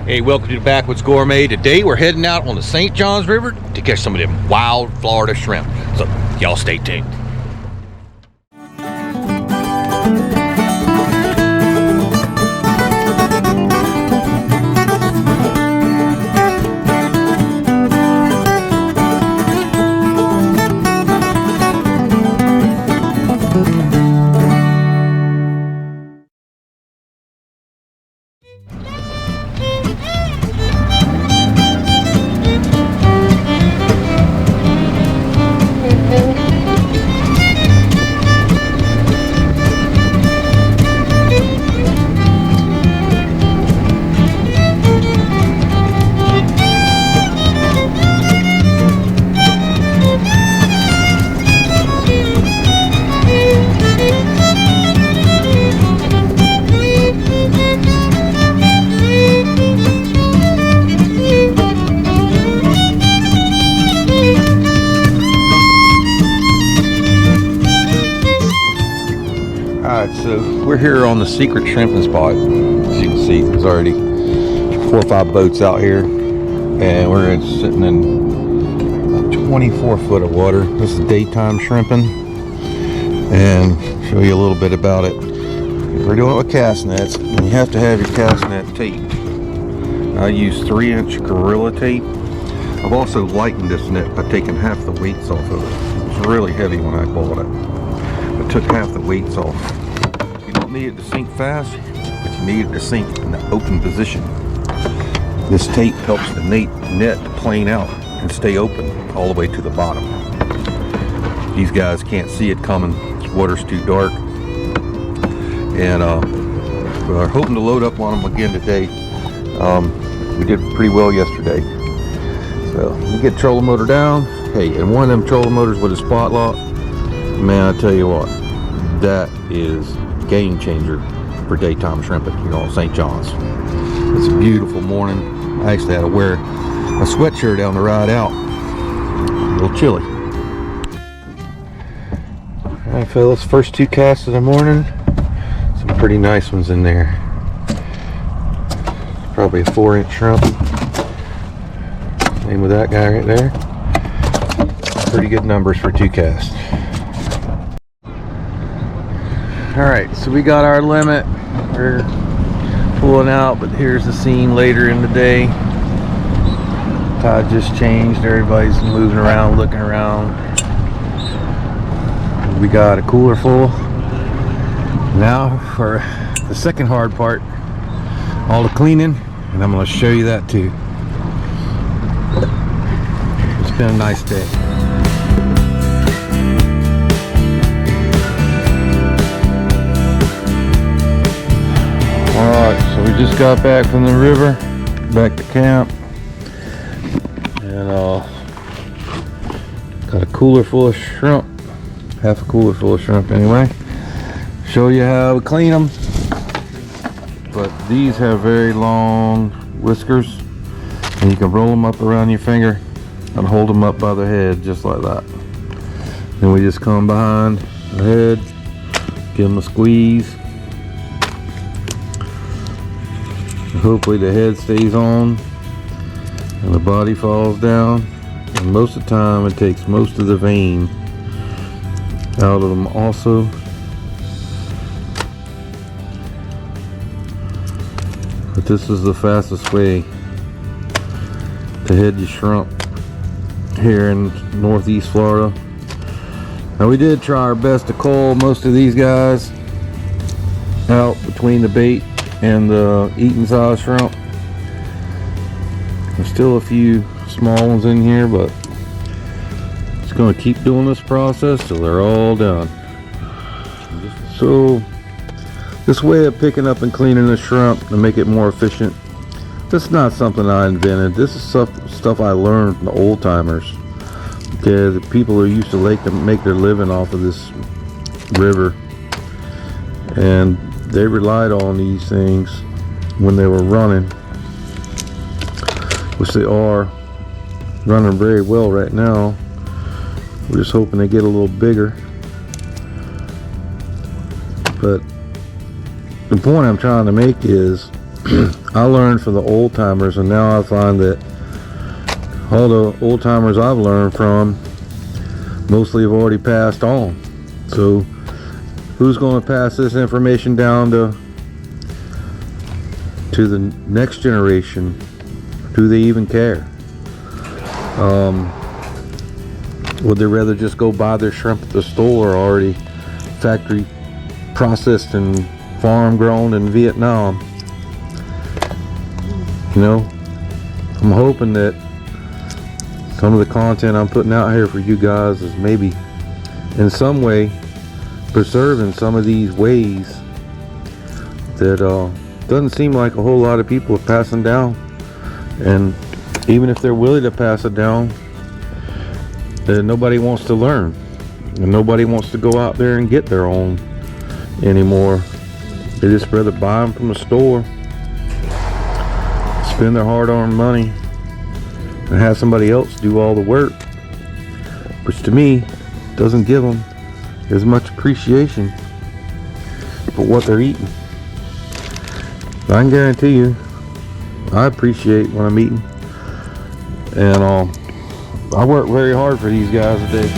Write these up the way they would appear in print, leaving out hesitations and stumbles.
Hey, welcome to the Backwoods Gourmet. Today we're heading out on the St. Johns River to catch some of them wild Florida shrimp. So y'all stay tuned. Alright, so we're here on the secret shrimping spot. As you can see, there's already 4 or 5 boats out here, and we're sitting in about 24 foot of water. This is daytime shrimping, and show you a little bit about it. We're doing it with cast nets, and you have to have your cast net taped. I use 3-inch Gorilla tape. I've also lightened this net by taking half the weights off of it. It was really heavy when I bought it. I took half the weights off. You don't need it to sink fast, but you need it to sink in the open position. This tape helps the net to plane out and stay open all the way to the bottom. These guys can't see it coming. The water's too dark. And we're hoping to load up on them again today. We did pretty well yesterday. So we get trolling motor down. Hey, and one of them trolling motors with a spot lock, man, I tell you what, that is game changer for daytime shrimping here on St. John's. It's a beautiful morning. I actually had to wear a sweatshirt on the ride out. A little chilly. Alright fellas, first 2 casts of the morning. Some pretty nice ones in there. Probably a 4-inch shrimp. Same with that guy right there. Pretty good numbers for 2 casts. Alright, so we got our limit. We're pulling out, but here's the scene later in the day. Tide just changed. Everybody's moving around, looking around. We got a cooler full. Now for the second hard part, all the cleaning, and I'm going to show you that too. It's been a nice day. Alright, so we just got back from the river, back to camp, and got a cooler full of shrimp, half a cooler full of shrimp anyway. Show you how we clean them. But these have very long whiskers, and you can roll them up around your finger and hold them up by the head just like that. Then we just come behind the head, give them a squeeze. Hopefully the head stays on and the body falls down, and most of the time it takes most of the vein out of them also. But this is the fastest way to head your shrimp here in northeast Florida. Now we did try our best to cull most of these guys out between the bait and the eating size shrimp. There's still a few small ones in here, but it's going to keep doing this process till they're all done. So this way of picking up and cleaning the shrimp to make it more efficient, this is not something I invented. This is stuff I learned from the old timers. Okay, the people who used to make their living off of this river, and they relied on these things when they were running, which they are running very well right now. We're just hoping they get a little bigger. But the point I'm trying to make is I learned from the old timers, and now I find that all the old timers I've learned from mostly have already passed on. So who's going to pass this information down to the next generation? Do they even care? Would they rather just go buy their shrimp at the store already factory processed and farm grown in Vietnam? You know, I'm hoping that some of the content I'm putting out here for you guys is maybe in some way preserving some of these ways that doesn't seem like a whole lot of people are passing down. And even if they're willing to pass it down, then nobody wants to learn, and nobody wants to go out there and get their own anymore. They just rather buy them from the store, spend their hard-earned money, and have somebody else do all the work, which to me doesn't give them as much appreciation for what they're eating. I can guarantee you, I appreciate what I'm eating, and I work very hard for these guys today.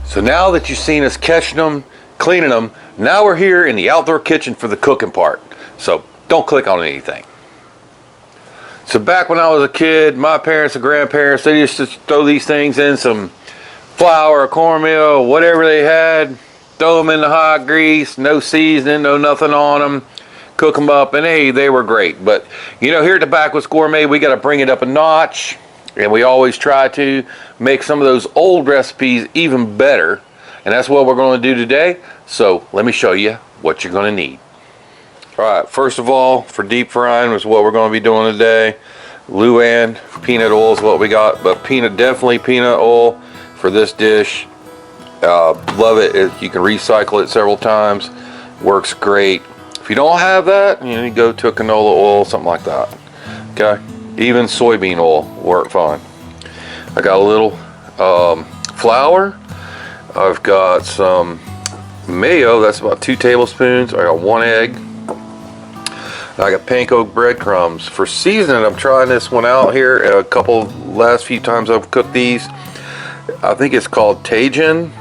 So now that you've seen us catching them, cleaning them, now we're here in the outdoor kitchen for the cooking part. So don't click on anything. So back when I was a kid, my parents and grandparents, they used to throw these things in some flour, cornmeal, whatever they had, throw them in the hot grease, no seasoning, no nothing on them, cook them up, and hey, they were great. But you know, here at the Backwoods Gourmet, we got to bring it up a notch. And we always try to make some of those old recipes even better. And that's what we're going to do today. So let me show you what you're going to need. Alright, first of all, for deep frying is what we're going to be doing today. Luann peanut oil is what we got. But definitely peanut oil for this dish. Love it. You can recycle it several times. Works great. If you don't have that, you go to a canola oil, something like that. Okay? Even soybean oil work fine. I got a little flour. I've got some mayo, that's about 2 tablespoons. I got 1 egg. I got panko breadcrumbs. For seasoning, I'm trying this one out here. A couple last few times I've cooked these. I think it's called Tajin,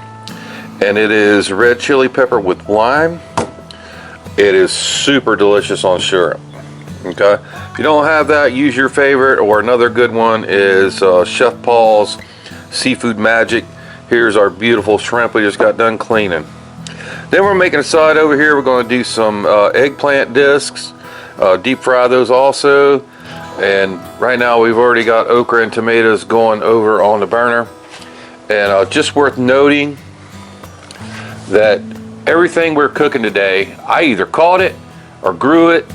and it is red chili pepper with lime. It is super delicious on shrimp. Okay, if you don't have that, use your favorite, or another good one is Chef Paul's Seafood Magic. Here's our beautiful shrimp we just got done cleaning. Then we're making a side over here. We're going to do some eggplant discs, deep fry those also. And right now we've already got okra and tomatoes going over on the burner. And just worth noting that everything we're cooking today, I either caught it or grew it,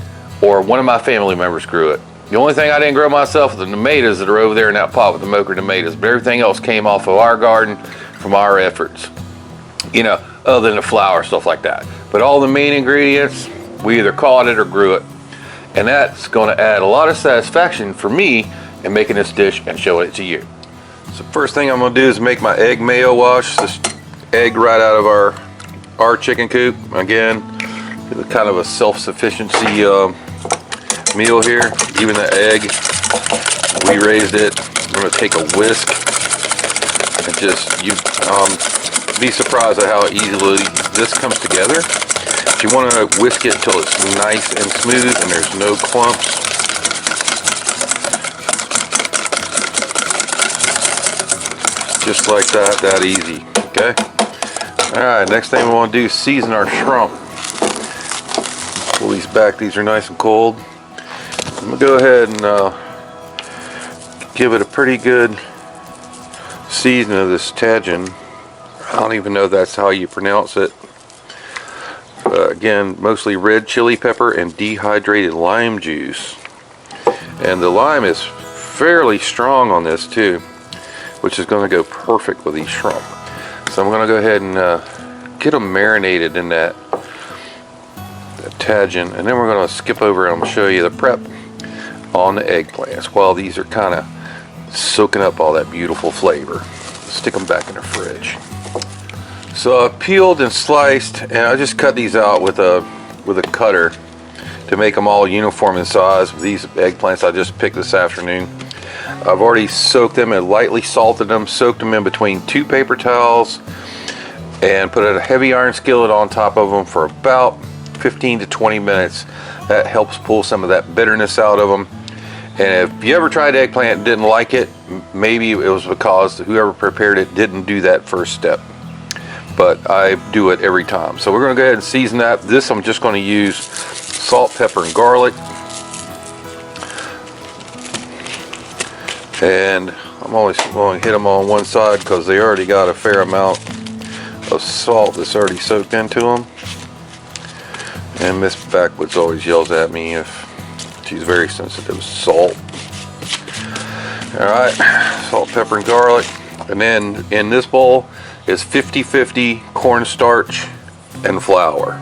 or one of my family members grew it. The only thing I didn't grow myself are the tomatoes that are over there in that pot with the okra tomatoes, but everything else came off of our garden from our efforts. You know, other than the flour, stuff like that. But all the main ingredients, we either caught it or grew it. And that's going to add a lot of satisfaction for me in making this dish and showing it to you. So first thing I'm going to do is make my egg mayo wash. This egg right out of our chicken coop. Again, kind of a self-sufficiency meal here. Even the egg, we raised it. I'm going to take a whisk and just, you be surprised at how easily this comes together. But you want to whisk it until it's nice and smooth and there's no clumps. Just like that, that easy. Okay. Alright, next thing we want to do is season our shrimp. Pull these back, these are nice and cold. I'm going to go ahead and give it a pretty good season of this Tajin. I don't even know if that's how you pronounce it. Again, mostly red chili pepper and dehydrated lime juice. And the lime is fairly strong on this too, which is going to go perfect with these shrimp. So I'm going to go ahead and get them marinated in that Tajin, and then we're going to skip over and I'm going to show you the prep on the eggplants while these are kind of soaking up all that beautiful flavor. Stick them back in the fridge. So I peeled and sliced, and I just cut these out with a cutter to make them all uniform in size. These eggplants I just picked this afternoon. I've already soaked them and lightly salted them, soaked them in between 2 paper towels, and put a heavy iron skillet on top of them for about 15 to 20 minutes. That helps pull some of that bitterness out of them. And if you ever tried eggplant and didn't like it, maybe it was because whoever prepared it didn't do that first step. But I do it every time. So we're going to go ahead and season that. This I'm just going to use salt, pepper, and garlic. And I'm always going to hit them on one side because they already got a fair amount of salt that's already soaked into them. And Miss Backwoods always yells at me if she's very sensitive to salt. Alright, salt, pepper, and garlic. And then in this bowl is 50-50 cornstarch and flour.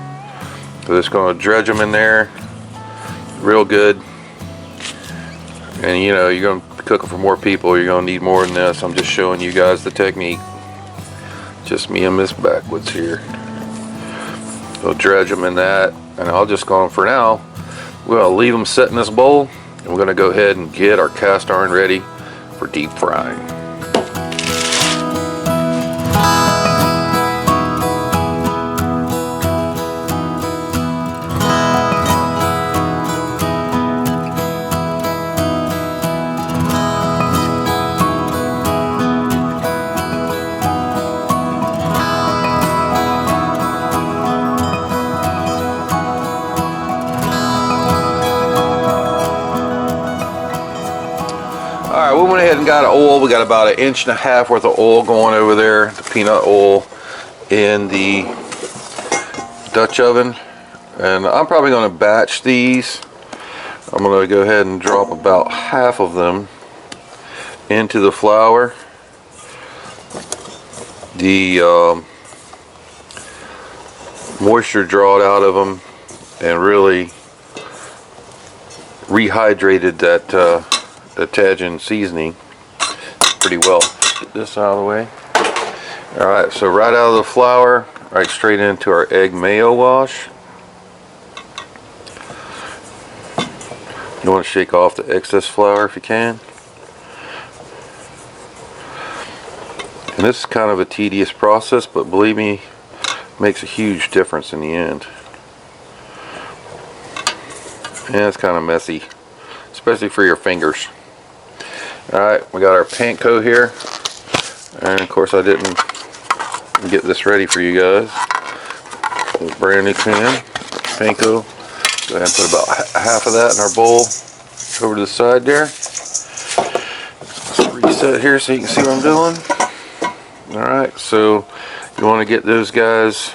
So just going to dredge them in there real good. And you know, you're going to cook them for more people, you're going to need more than this. I'm just showing you guys the technique. Just me and Miss Backwoods here. So dredge them in that. And I'll just go on for now. We're going to leave them set in this bowl, and we're going to go ahead and get our cast iron ready for deep frying. Alright, we went ahead and got oil. We got about 1.5 inches worth of oil going over there, the peanut oil in the Dutch oven. And I'm probably going to batch these. I'm going to go ahead and drop about half of them into the flour. The moisture drawed out of them and really rehydrated that the Tajin seasoning pretty well. Get this out of the way. Alright, so right out of the flour, right straight into our egg mayo wash. You want to shake off the excess flour if you can. And this is kind of a tedious process, but believe me, it makes a huge difference in the end. And it's kind of messy, especially for your fingers. Alright, we got our panko here, and of course I didn't get this ready for you guys. A brand new pan, panko. Go ahead and put about half of that in our bowl over to the side there. Let's reset here so you can see what I'm doing. Alright, so you want to get those guys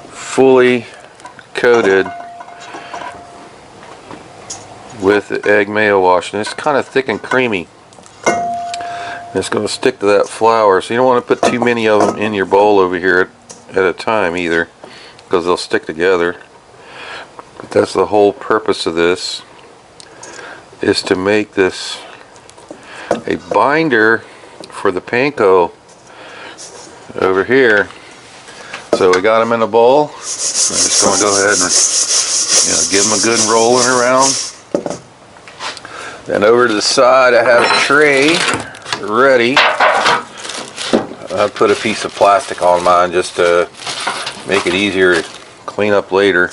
fully coated with the egg mayo wash, and it's kind of thick and creamy. And it's going to stick to that flour, so you don't want to put too many of them in your bowl over here at a time either, because they'll stick together. But that's the whole purpose of this, is to make this a binder for the panko over here. So we got them in a bowl. I'm just going to go ahead and give them a good rolling around. Then over to the side I have a tray ready. I put a piece of plastic on mine just to make it easier to clean up later.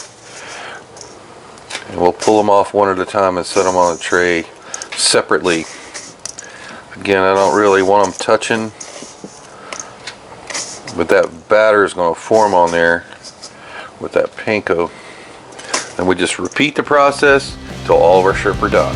And we'll pull them off one at a time and set them on a tray separately. Again, I don't really want them touching, but that batter is going to form on there with that panko. And we just repeat the process until all of our shrimp are done.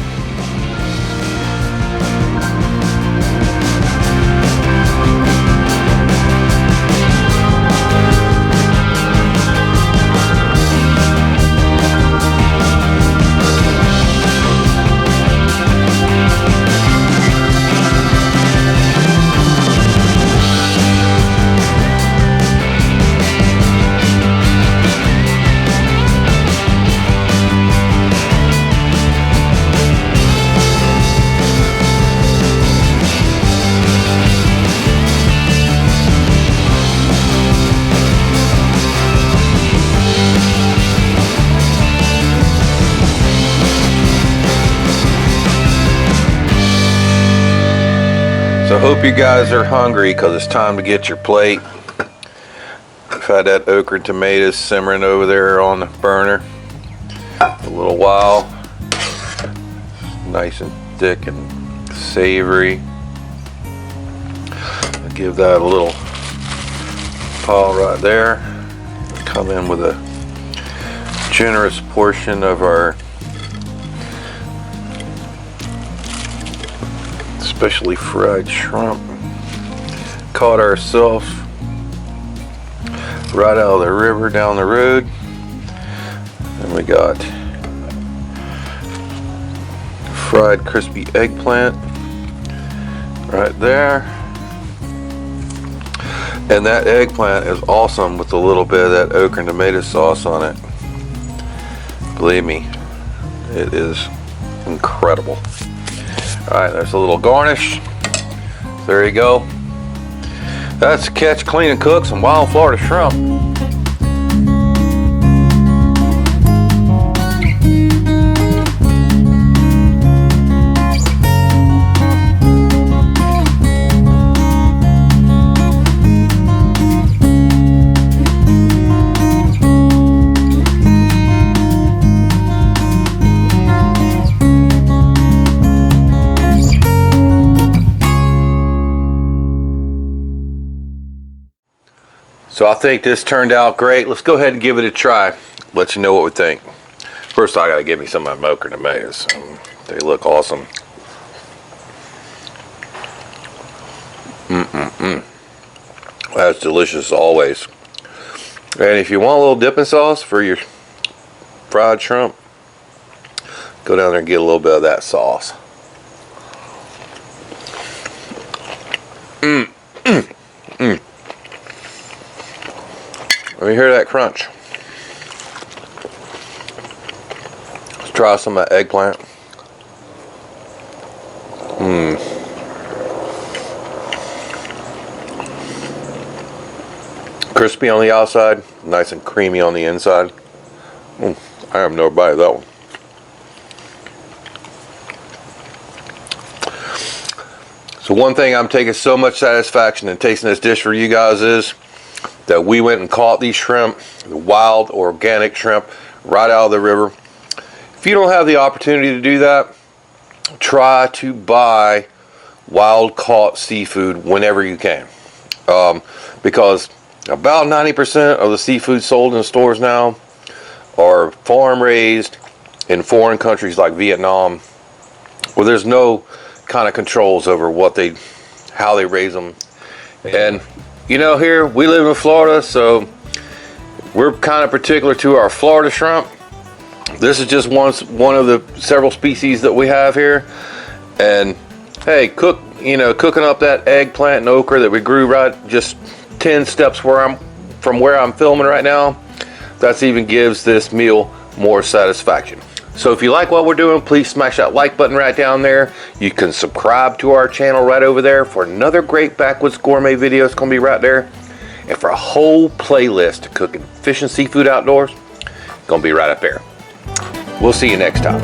So I hope you guys are hungry, because it's time to get your plate. I've had that okra and tomatoes simmering over there on the burner a little while. Nice and thick and savory. I'll give that a little pile right there. Come in with a generous portion of our specially fried shrimp. Caught ourselves right out of the river down the road. And we got fried crispy eggplant right there. And that eggplant is awesome with a little bit of that okra and tomato sauce on it. Believe me, it is incredible. Alright, there's a little garnish. There you go. That's Catch, Clean, and Cook some wild Florida shrimp. So I think this turned out great. Let's go ahead and give it a try. Let you know what we think. First, I gotta give me some of my okra tomatoes. They look awesome. That's delicious as always. And if you want a little dipping sauce for your fried shrimp, go down there and get a little bit of that sauce. Let me hear that crunch. Let's try some of that eggplant. Crispy on the outside, nice and creamy on the inside. I have no bite of that one. So one thing I'm taking so much satisfaction in tasting this dish for you guys is that we went and caught these shrimp, the wild organic shrimp, right out of the river. If you don't have the opportunity to do that, try to buy wild caught seafood whenever you can. Because about 90% of the seafood sold in stores now are farm raised in foreign countries like Vietnam, where there's no kind of controls over how they raise them. And you know, here we live in Florida, so we're kind of particular to our Florida shrimp. This is just one of the several species that we have here. And hey, cooking up that eggplant and okra that we grew right just 10 steps from where I'm filming right now, that even gives this meal more satisfaction. So if you like what we're doing, please smash that like button right down there. You can subscribe to our channel right over there for another great Backwoods Gourmet video. It's going to be right there. And for a whole playlist of cooking fish and seafood outdoors, it's going to be right up there. We'll see you next time.